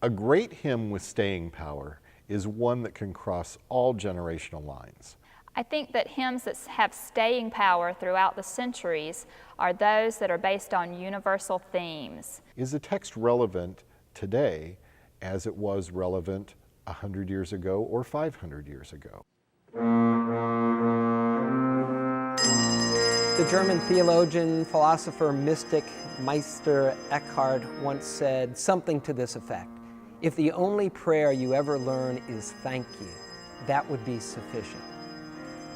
A great hymn with staying power is one that can cross all generational lines. I think that hymns that have staying power throughout the centuries are those that are based on universal themes. Is the text relevant today as it was relevant 100 years ago or 500 years ago? The German theologian, philosopher, mystic Meister Eckhart once said something to this effect: if the only prayer you ever learn is thank you, that would be sufficient.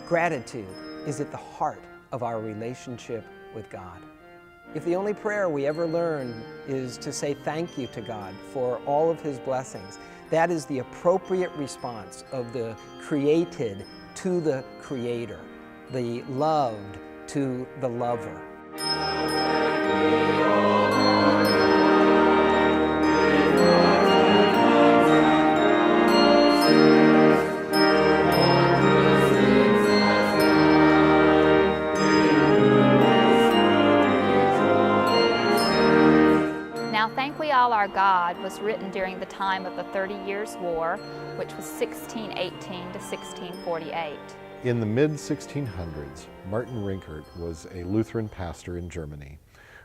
Gratitude is at the heart of our relationship with God. If the only prayer we ever learn is to say thank you to God for all of His blessings, that is the appropriate response of the created to the Creator, the loved to the lover. Now Thank We All Our God was written during the time of the 30 Years' War, which was 1618 to 1648. In the mid-1600s, Martin Rinkart was a Lutheran pastor in Germany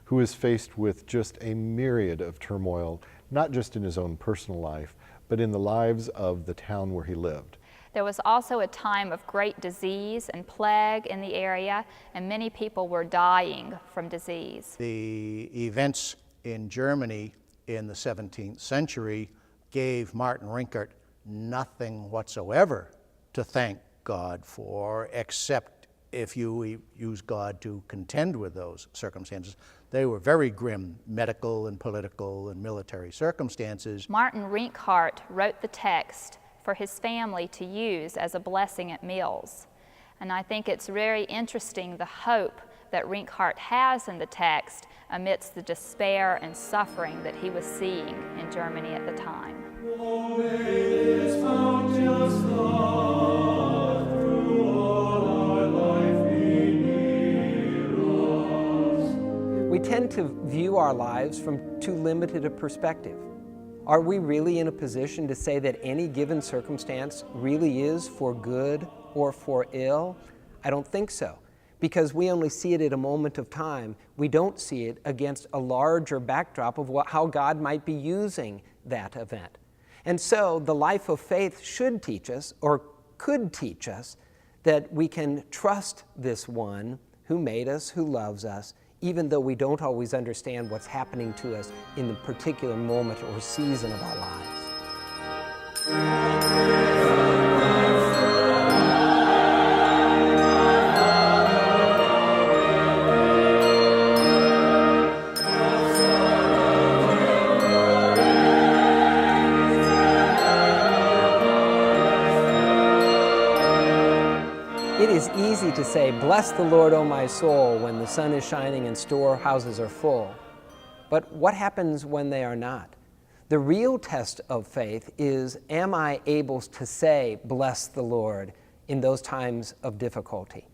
who was faced with just a myriad of turmoil, not just in his own personal life, but in the lives of the town where he lived. There was also a time of great disease and plague in the area, and many people were dying from disease. The events in Germany in the 17th century gave Martin Rinkart nothing whatsoever to thank God for, except if you use God to contend with those circumstances. They were very grim medical and political and military circumstances. Martin Rinkart wrote the text for his family to use as a blessing at meals. And I think it's very interesting the hope that Rinkart has in the text amidst the despair and suffering that he was seeing in Germany at the time. We tend to view our lives from too limited a perspective. Are we really in a position to say that any given circumstance really is for good or for ill? I don't think so, because we only see it at a moment of time. We don't see it against a larger backdrop of how God might be using that event. And so the life of faith should teach us, or could teach us, that we can trust this one who made us, who loves us, even though we don't always understand what's happening to us in the particular moment or season of our lives. It is easy to say, "Bless the Lord, O my soul," when the sun is shining and storehouses are full. But what happens when they are not? The real test of faith is, am I able to say, "Bless the Lord," in those times of difficulty?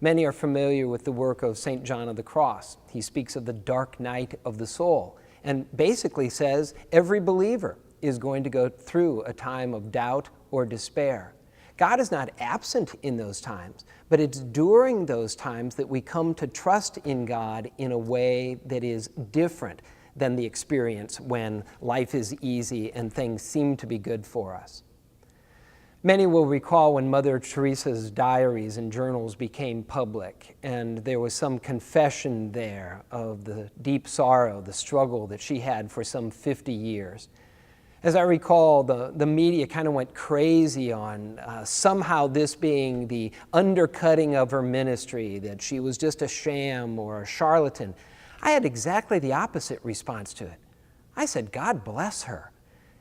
Many are familiar with the work of St. John of the Cross. He speaks of the dark night of the soul and basically says every believer is going to go through a time of doubt or despair. God is not absent in those times, but it's during those times that we come to trust in God in a way that is different than the experience when life is easy and things seem to be good for us. Many will recall when Mother Teresa's diaries and journals became public, and there was some confession there of the deep sorrow, the struggle that she had for some 50 years. As I recall, the media kind of went crazy on somehow this being the undercutting of her ministry, that she was just a sham or a charlatan. I had exactly the opposite response to it. I said, God bless her,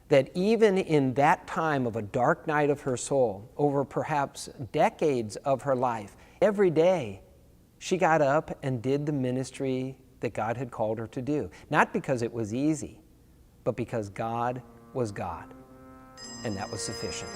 that even in that time of a dark night of her soul, over perhaps decades of her life, every day she got up and did the ministry that God had called her to do. Not because it was easy, but because God was God, and that was sufficient.